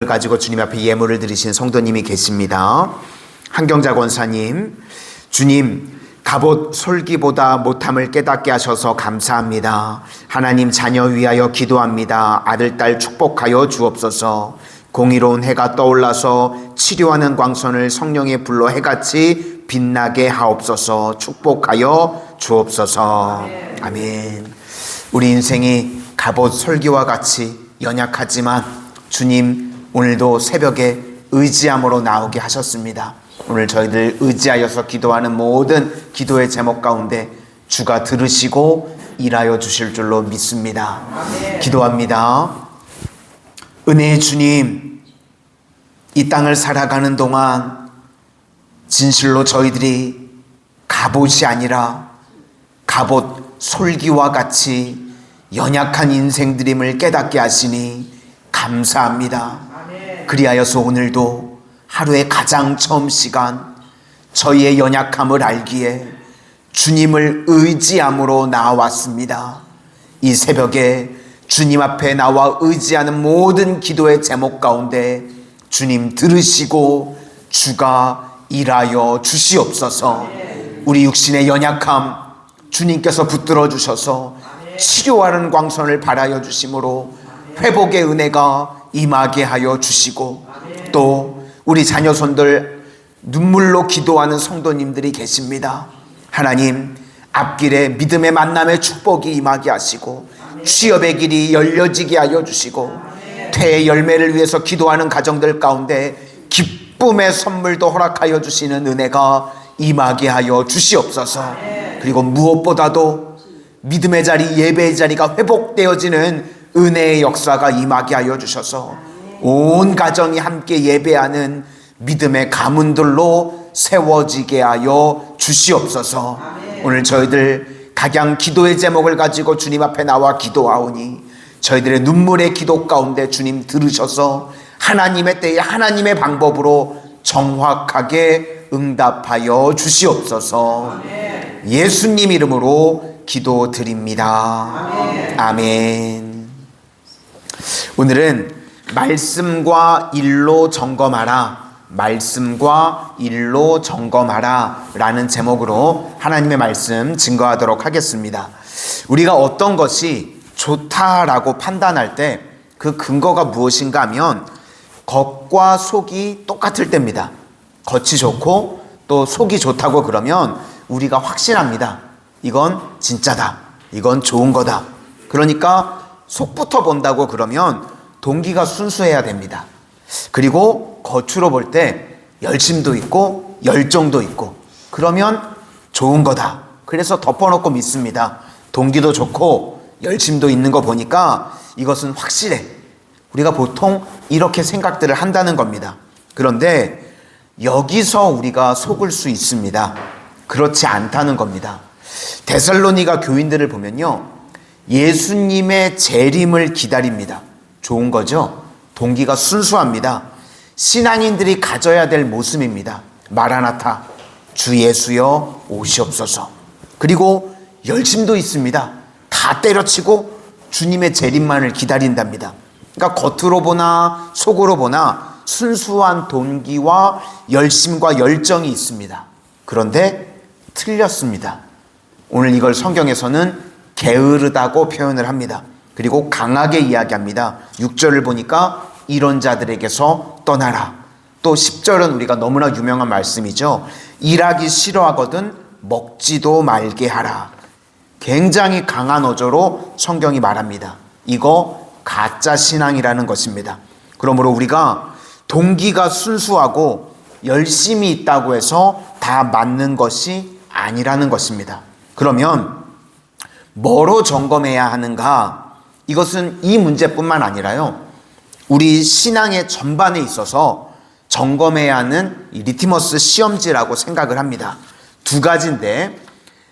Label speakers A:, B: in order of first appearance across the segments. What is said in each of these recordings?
A: 가지고 주님 앞에 예물을 드리신 성도님이 계십니다. 한경자 권사님, 주님 갑옷 솔기보다 못함을 깨닫게 하셔서 감사합니다. 하나님 자녀 위하여 기도합니다. 아들 딸 축복하여 주옵소서. 공의로운 해가 떠올라서 치료하는 광선을 성령의 불로 해같이 빛나게 하옵소서. 축복하여 주옵소서. 아멘. 우리 인생이 갑옷 솔기와 같이 연약하지만 주님 오늘도 새벽에 의지함으로 나오게 하셨습니다. 오늘 저희들 의지하여서 기도하는 모든 기도의 제목 가운데 주가 들으시고 일하여 주실 줄로 믿습니다. 아멘. 기도합니다. 은혜의 주님, 이 땅을 살아가는 동안 진실로 저희들이 갑옷이 아니라 갑옷 솔기와 같이 연약한 인생들임을 깨닫게 하시니 감사합니다. 그리하여서 오늘도 하루의 가장 처음 시간 저희의 연약함을 알기에 주님을 의지함으로 나왔습니다. 이 새벽에 주님 앞에 나와 의지하는 모든 기도의 제목 가운데 주님 들으시고 주가 일하여 주시옵소서. 우리 육신의 연약함 주님께서 붙들어 주셔서 치료하는 광선을 발하여 주심으로 회복의 은혜가 임하게 하여 주시고, 또 우리 자녀손들 눈물로 기도하는 성도님들이 계십니다. 하나님 앞길에 믿음의 만남의 축복이 임하게 하시고 취업의 길이 열려지게 하여 주시고 퇴의 열매를 위해서 기도하는 가정들 가운데 기쁨의 선물도 허락하여 주시는 은혜가 임하게 하여 주시옵소서. 그리고 무엇보다도 믿음의 자리, 예배의 자리가 회복되어지는 은혜의 역사가 임하게 하여 주셔서 온 가정이 함께 예배하는 믿음의 가문들로 세워지게 하여 주시옵소서. 오늘 저희들 각양 기도의 제목을 가지고 주님 앞에 나와 기도하오니 저희들의 눈물의 기도 가운데 주님 들으셔서 하나님의 때에 하나님의 방법으로 정확하게 응답하여 주시옵소서. 예수님 이름으로 기도드립니다. 아멘. 오늘은 말씀과 일로 점검하라, 말씀과 일로 점검하라 라는 제목으로 하나님의 말씀 증거하도록 하겠습니다. 우리가 어떤 것이 좋다라고 판단할 때 그 근거가 무엇인가 하면 겉과 속이 똑같을 때입니다. 겉이 좋고 또 속이 좋다고 그러면 우리가 확신합니다. 이건 진짜다, 이건 좋은 거다. 그러니까 속부터 본다고 그러면 동기가 순수해야 됩니다. 그리고 겉으로 볼 때 열심도 있고 열정도 있고 그러면 좋은 거다. 그래서 덮어놓고 믿습니다. 동기도 좋고 열심도 있는 거 보니까 이것은 확실해. 우리가 보통 이렇게 생각들을 한다는 겁니다. 그런데 여기서 우리가 속을 수 있습니다. 그렇지 않다는 겁니다. 데살로니가 교인들을 보면요, 예수님의 재림을 기다립니다. 좋은 거죠? 동기가 순수합니다. 신앙인들이 가져야 될 모습입니다. 마라나타, 주 예수여 오시옵소서. 그리고 열심도 있습니다. 다 때려치고 주님의 재림만을 기다린답니다. 그러니까 겉으로 보나 속으로 보나 순수한 동기와 열심과 열정이 있습니다. 그런데 틀렸습니다. 오늘 이걸 성경에서는 게으르다고 표현을 합니다. 그리고 강하게 이야기합니다. 6절을 보니까 이런 자들에게서 떠나라. 또 10절은 우리가 너무나 유명한 말씀이죠. 일하기 싫어하거든 먹지도 말게 하라. 굉장히 강한 어조로 성경이 말합니다. 이거 가짜 신앙이라는 것입니다. 그러므로 우리가 동기가 순수하고 열심히 있다고 해서 다 맞는 것이 아니라는 것입니다. 그러면 뭐로 점검해야 하는가? 이것은 이 문제뿐만 아니라요, 우리 신앙의 전반에 있어서 점검해야 하는 리티머스 시험지라고 생각을 합니다. 두 가지인데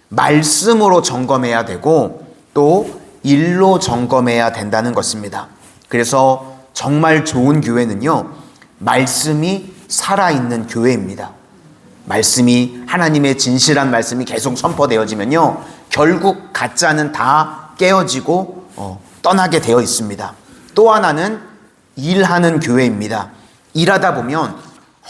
A: 말씀으로 점검해야 되고 또 일로 점검해야 된다는 것입니다. 그래서 정말 좋은 교회는요, 말씀이 살아있는 교회입니다. 말씀이, 하나님의 진실한 말씀이 계속 선포되어지면요, 결국 가짜는 다 깨어지고 떠나게 되어 있습니다. 또 하나는 일하는 교회입니다. 일하다 보면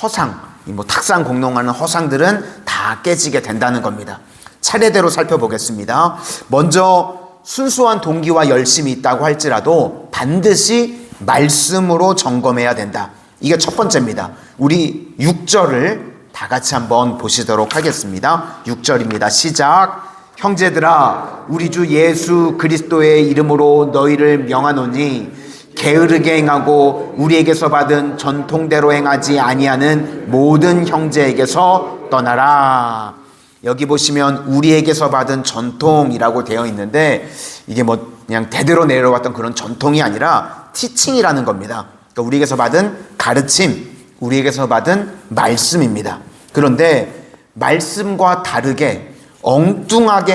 A: 허상, 탁상 공농하는 허상들은 다 깨지게 된다는 겁니다. 차례대로 살펴보겠습니다. 먼저 순수한 동기와 열심이 있다고 할지라도 반드시 말씀으로 점검해야 된다. 이게 첫 번째입니다. 우리 6절을 다 같이 한번 보시도록 하겠습니다. 6절입니다. 시작. 형제들아, 우리 주 예수 그리스도의 이름으로 너희를 명하노니 게으르게 행하고 우리에게서 받은 전통대로 행하지 아니하는 모든 형제에게서 떠나라. 여기 보시면 우리에게서 받은 전통이라고 되어 있는데 이게 그냥 대대로 내려왔던 그런 전통이 아니라 티칭이라는 겁니다. 그러니까 우리에게서 받은 가르침, 우리에게서 받은 말씀입니다. 그런데 말씀과 다르게 엉뚱하게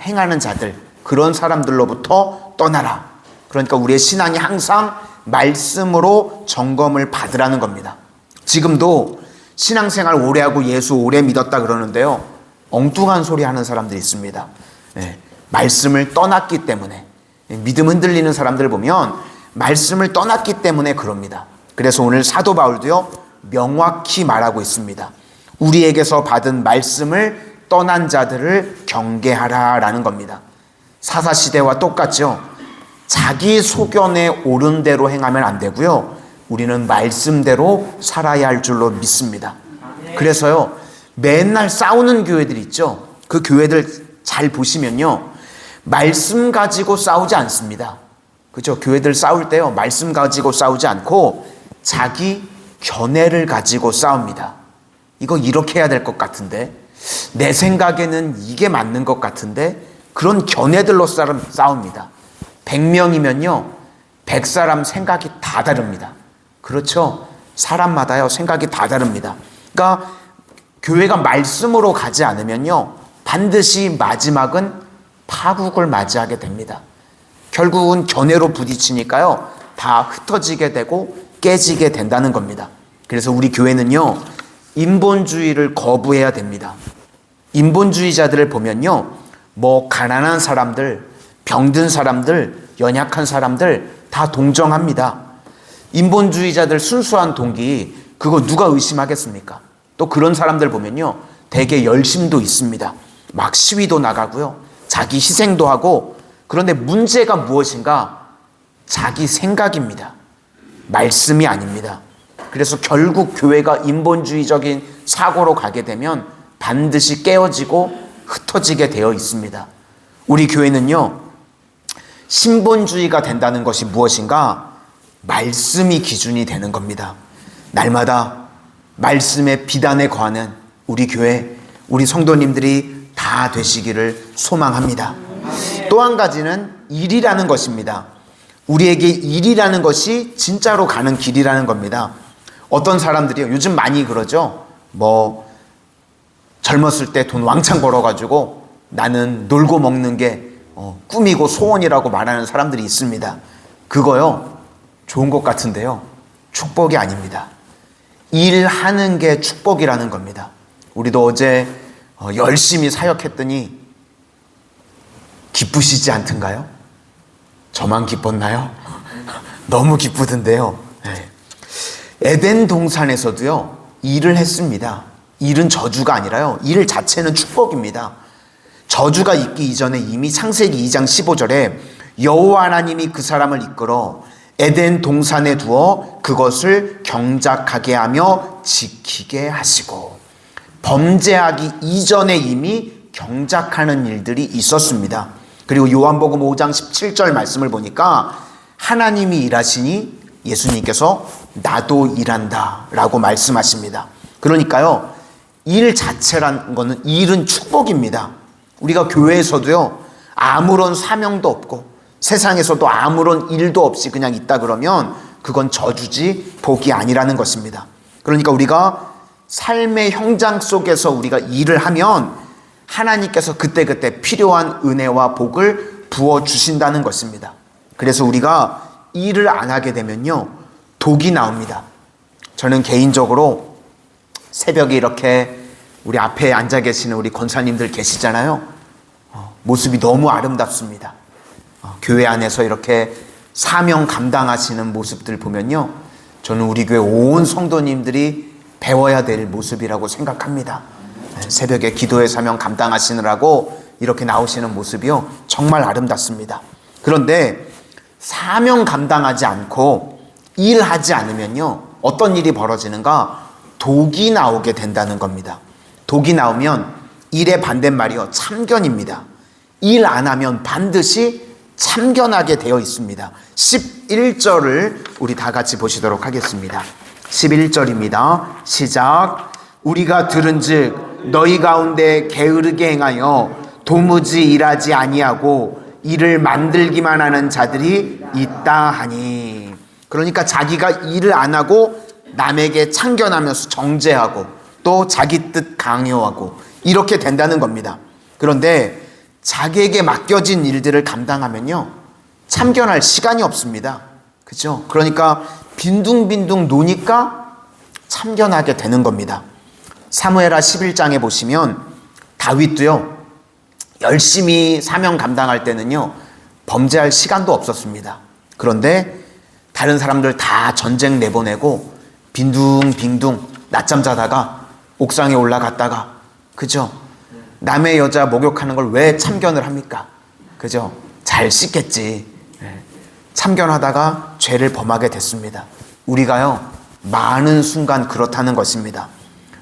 A: 행하는 자들, 그런 사람들로부터 떠나라. 그러니까 우리의 신앙이 항상 말씀으로 점검을 받으라는 겁니다. 지금도 신앙생활 오래 하고 예수 오래 믿었다 그러는데요, 엉뚱한 소리 하는 사람들이 있습니다. 말씀을 떠났기 때문에, 믿음 흔들리는 사람들 보면 말씀을 떠났기 때문에 그럽니다. 그래서 오늘 사도 바울도요, 명확히 말하고 있습니다. 우리에게서 받은 말씀을 떠난 자들을 경계하라라는 겁니다. 사사시대와 똑같죠. 자기 소견에 옳은 대로 행하면 안 되고요, 우리는 말씀대로 살아야 할 줄로 믿습니다. 그래서요, 맨날 싸우는 교회들 있죠. 그 교회들 잘 보시면요, 말씀 가지고 싸우지 않습니다. 그죠? 교회들 싸울 때요, 말씀 가지고 싸우지 않고 자기 견해를 가지고 싸웁니다. 이거 이렇게 해야 될 것 같은데, 내 생각에는 이게 맞는 것 같은데, 그런 견해들로 싸웁니다. 100명이면요 100사람 생각이 다 다릅니다. 그렇죠? 사람마다요 생각이 다 다릅니다. 그러니까 교회가 말씀으로 가지 않으면요 반드시 마지막은 파국을 맞이하게 됩니다. 결국은 견해로 부딪히니까요 다 흩어지게 되고 깨지게 된다는 겁니다. 그래서 우리 교회는요 인본주의를 거부해야 됩니다. 인본주의자들을 보면요 가난한 사람들, 병든 사람들, 연약한 사람들 다 동정합니다. 인본주의자들 순수한 동기, 그거 누가 의심하겠습니까? 또 그런 사람들 보면요 되게 열심도 있습니다. 막 시위도 나가고요, 자기 희생도 하고. 그런데 문제가 무엇인가? 자기 생각입니다. 말씀이 아닙니다. 그래서 결국 교회가 인본주의적인 사고로 가게 되면 반드시 깨어지고 흩어지게 되어 있습니다. 우리 교회는요 신본주의가 된다는 것이 무엇인가? 말씀이 기준이 되는 겁니다. 날마다 말씀의 비단에 거하는 우리 교회, 우리 성도님들이 다 되시기를 소망합니다. 또 한 가지는 일이라는 것입니다. 우리에게 일이라는 것이 진짜로 가는 길이라는 겁니다. 어떤 사람들이요 요즘 많이 그러죠. 젊었을 때 돈 왕창 벌어가지고 나는 놀고 먹는 게 꿈이고 소원이라고 말하는 사람들이 있습니다. 그거요 좋은 것 같은데요 축복이 아닙니다. 일하는 게 축복이라는 겁니다. 우리도 어제 열심히 사역했더니 기쁘시지 않던가요? 저만 기뻤나요? 너무 기쁘던데요. 에덴 동산에서도요 일을 했습니다. 일은 저주가 아니라요 일 자체는 축복입니다. 저주가 있기 이전에 이미 창세기 2장 15절에 여호와 하나님이 그 사람을 이끌어 에덴 동산에 두어 그것을 경작하게 하며 지키게 하시고, 범죄하기 이전에 이미 경작하는 일들이 있었습니다. 그리고 요한복음 5장 17절 말씀을 보니까 하나님이 일하시니 예수님께서 나도 일한다 라고 말씀하십니다. 그러니까요 일 자체란 거는, 일은 축복입니다. 우리가 교회에서도요 아무런 사명도 없고 세상에서도 아무런 일도 없이 그냥 있다 그러면 그건 저주지 복이 아니라는 것입니다. 그러니까 우리가 삶의 현장 속에서 우리가 일을 하면 하나님께서 그때그때 필요한 은혜와 복을 부어주신다는 것입니다. 그래서 우리가 일을 안 하게 되면요 독이 나옵니다. 저는 개인적으로 새벽에 이렇게 우리 앞에 앉아 계시는 우리 권사님들 계시잖아요. 모습이 너무 아름답습니다. 교회 안에서 이렇게 사명 감당하시는 모습들 보면요, 저는 우리 교회 온 성도님들이 배워야 될 모습이라고 생각합니다. 새벽에 기도의 사명 감당하시느라고 이렇게 나오시는 모습이요, 정말 아름답습니다. 그런데 사명 감당하지 않고 일하지 않으면요, 어떤 일이 벌어지는가? 독이 나오게 된다는 겁니다. 독이 나오면 일의 반대말이요, 참견입니다. 일 안 하면 반드시 참견하게 되어 있습니다. 11절을 우리 다 같이 보시도록 하겠습니다. 11절입니다. 시작. 우리가 들은즉 너희 가운데 게으르게 행하여 도무지 일하지 아니하고 일을 만들기만 하는 자들이 있다 하니. 그러니까 자기가 일을 안 하고 남에게 참견하면서 정죄하고 또 자기 뜻 강요하고 이렇게 된다는 겁니다. 그런데 자기에게 맡겨진 일들을 감당하면요, 참견할 시간이 없습니다. 그렇죠? 그러니까 빈둥빈둥 노니까 참견하게 되는 겁니다. 사무엘하 11장에 보시면 다윗도요, 열심히 사명 감당할 때는요, 범죄할 시간도 없었습니다. 그런데 다른 사람들 다 전쟁 내보내고 빈둥빈둥 낮잠 자다가 옥상에 올라갔다가, 그죠? 남의 여자 목욕하는 걸 왜 참견을 합니까? 그죠? 잘 씻겠지. 참견하다가 죄를 범하게 됐습니다. 우리가요, 많은 순간 그렇다는 것입니다.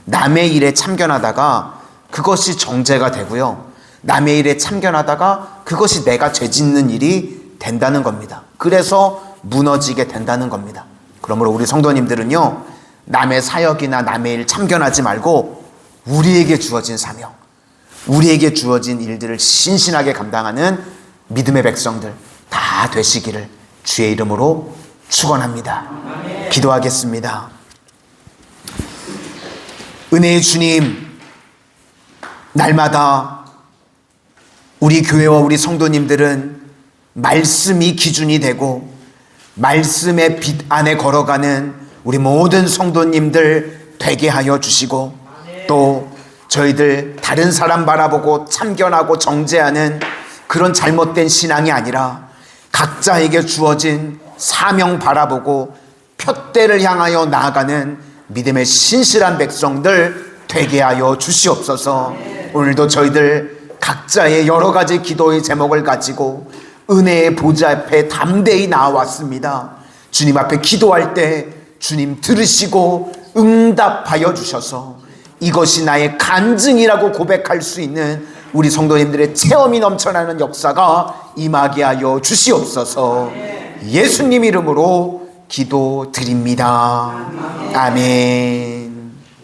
A: 남의 일에 참견하다가 그것이 정죄가 되고요, 남의 일에 참견하다가 그것이 내가 죄 짓는 일이 된다는 겁니다. 그래서 무너지게 된다는 겁니다. 그러므로 우리 성도님들은요, 남의 사역이나 남의 일 참견하지 말고 우리에게 주어진 사명, 우리에게 주어진 일들을 신신하게 감당하는 믿음의 백성들 다 되시기를 주의 이름으로 축원합니다. 기도하겠습니다. 은혜의 주님, 날마다 우리 교회와 우리 성도님들은 말씀이 기준이 되고 말씀의 빛 안에 걸어가는 우리 모든 성도님들 되게 하여 주시고, 또 저희들 다른 사람 바라보고 참견하고 정죄하는 그런 잘못된 신앙이 아니라 각자에게 주어진 사명 바라보고 푯대를 향하여 나아가는 믿음의 신실한 백성들 되게 하여 주시옵소서. 오늘도 저희들 각자의 여러 가지 기도의 제목을 가지고 은혜의 보좌 앞에 담대히 나왔습니다. 주님 앞에 기도할 때 주님 들으시고 응답하여 주셔서 이것이 나의 간증이라고 고백할 수 있는 우리 성도님들의 체험이 넘쳐나는 역사가 임하게 하여 주시옵소서. 예수님 이름으로 기도드립니다. 아멘.